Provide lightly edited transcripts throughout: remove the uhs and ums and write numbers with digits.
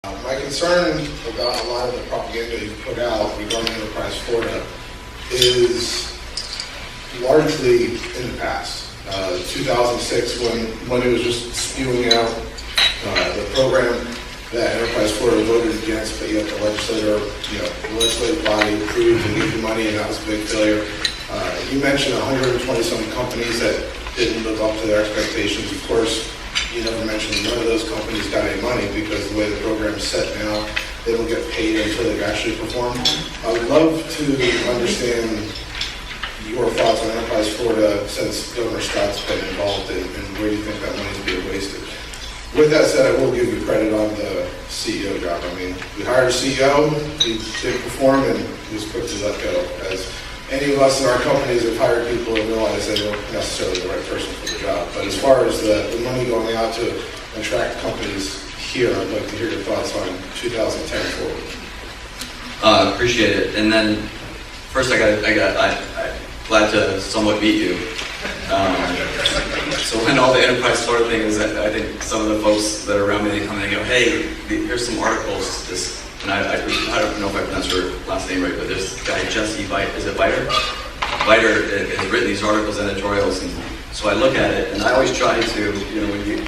My concern about a lot of the propaganda you've put out regarding Enterprise Florida is largely in the past. 2006, when money was just spewing out, the program that Enterprise Florida voted against, but yet the legislative body approved and gave the money, and that was a big failure. You mentioned 120-some companies that didn't live up to their expectations. Of course, you never mentioned none of those companies got any money because the way the program's set now, they don't get paid until they actually perform. I would love to understand your thoughts on Enterprise Florida since Governor Scott's been involved and where you think that money's being wasted. With that said, I will give you credit on the CEO job. I mean, we hired a CEO, he didn't perform, and he was quick to let go. As any of us in our companies have hired people and realized they weren't necessarily the right person for the job. But as far as the money going out to attract companies here, I'd like to hear your thoughts on 2010 forward. Appreciate it. And then first, I'm glad to somewhat beat you. So when all the Enterprise Florida thing is, I think some of the folks that are around me, they come and they go, hey, here's some articles. And I don't know if I pronounced her last name right, but there's this guy, Jesse, is it Viter? Viter has written these articles, editorials, and so I look at it, and I always try to,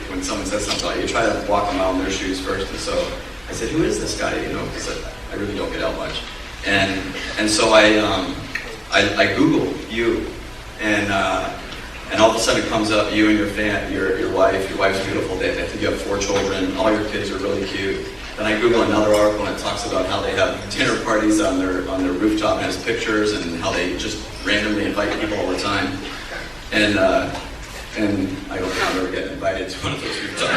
when someone says something, you try to walk them out in their shoes first. And so I said, who is this guy? Because I really don't get out much. And so I Google you, and all of a sudden it comes up, you and your wife. Your wife's beautiful. I think you have 4 children. All your kids are really cute. Then I Google another article, and it talks about how they have dinner parties on their rooftop and has pictures, and how they just randomly invite people all the time. And I don't think I'll ever get invited to one of those rooftops.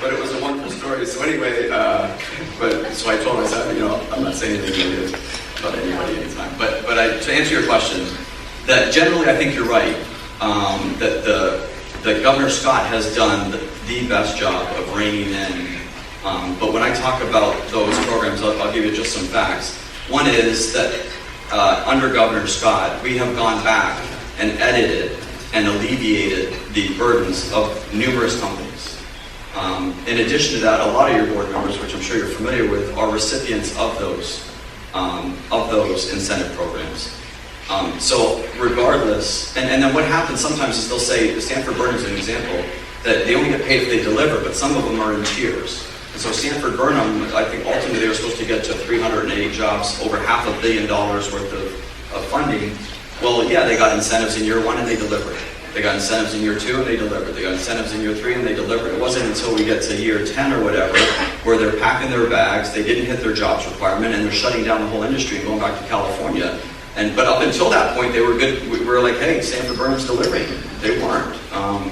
But it was a wonderful story. So anyway, so I told him, I said, I'm not saying anything negative about anybody anytime. But to answer your question, that generally I think you're right. That Governor Scott has done the best job of reining in. But when I talk about those programs, I'll give you just some facts. One is that under Governor Scott, we have gone back and edited and alleviated the burdens of numerous companies. In addition to that, a lot of your board members, which I'm sure you're familiar with, are recipients of those incentive programs. So regardless, and then what happens sometimes is they'll say, Sanford Burnham's an example, that they only get paid if they deliver, but some of them are in tiers. And so Sanford Burnham, I think ultimately they were supposed to get to 380 jobs, over $500 million worth of funding. Well, yeah, they got incentives in year 1 and they delivered. They got incentives in year 2 and they delivered. They got incentives in year 3 and they delivered. It wasn't until we get to year 10 or whatever, where they're packing their bags, they didn't hit their jobs requirement, and they're shutting down the whole industry and going back to California. But up until that point, they were good. We were like, hey, Sanford Burnham's delivering. They weren't.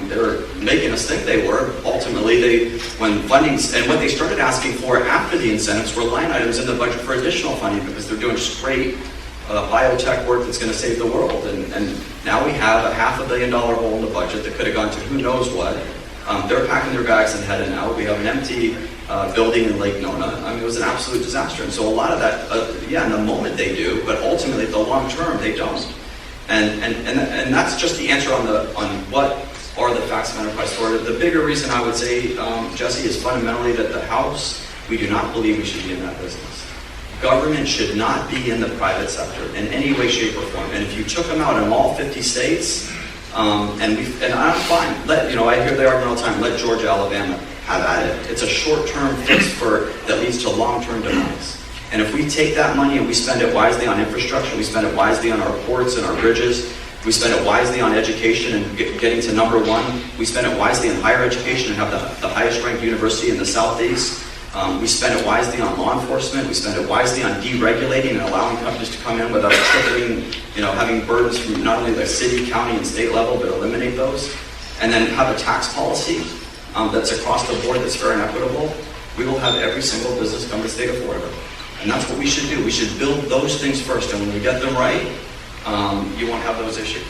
They were making us think they were. Ultimately, when funding, and what they started asking for after the incentives were line items in the budget for additional funding, because they're doing straight biotech work that's going to save the world. And now we have a $500 million hole in the budget that could have gone to who knows what. They're packing their bags and heading out. We have an empty building in Lake Nona. I mean, it was an absolute disaster. And so a lot of that, in the moment they do, but ultimately, the long term, they don't. And that's just the answer on what are the facts of Enterprise Florida. The bigger reason I would say, Jesse, is fundamentally that the House, we do not believe we should be in that business. Government should not be in the private sector in any way, shape, or form. And if you took them out in all 50 states, and I'm fine. I hear the argument all the time. Let Georgia, Alabama have at it. It's a short-term fix that leads to long-term demise. And if we take that money and we spend it wisely on infrastructure, we spend it wisely on our ports and our bridges, we spend it wisely on education and getting to number 1, we spend it wisely in higher education and have the highest-ranked university in the Southeast. We spend it wisely on law enforcement. We spend it wisely on deregulating and allowing companies to come in without tripling, having burdens from not only the city, county, and state level, but eliminate those. And then have a tax policy that's across the board that's fair and equitable. We will have every single business come to the state of Florida. And that's what we should do. We should build those things first. And when we get them right, you won't have those issues.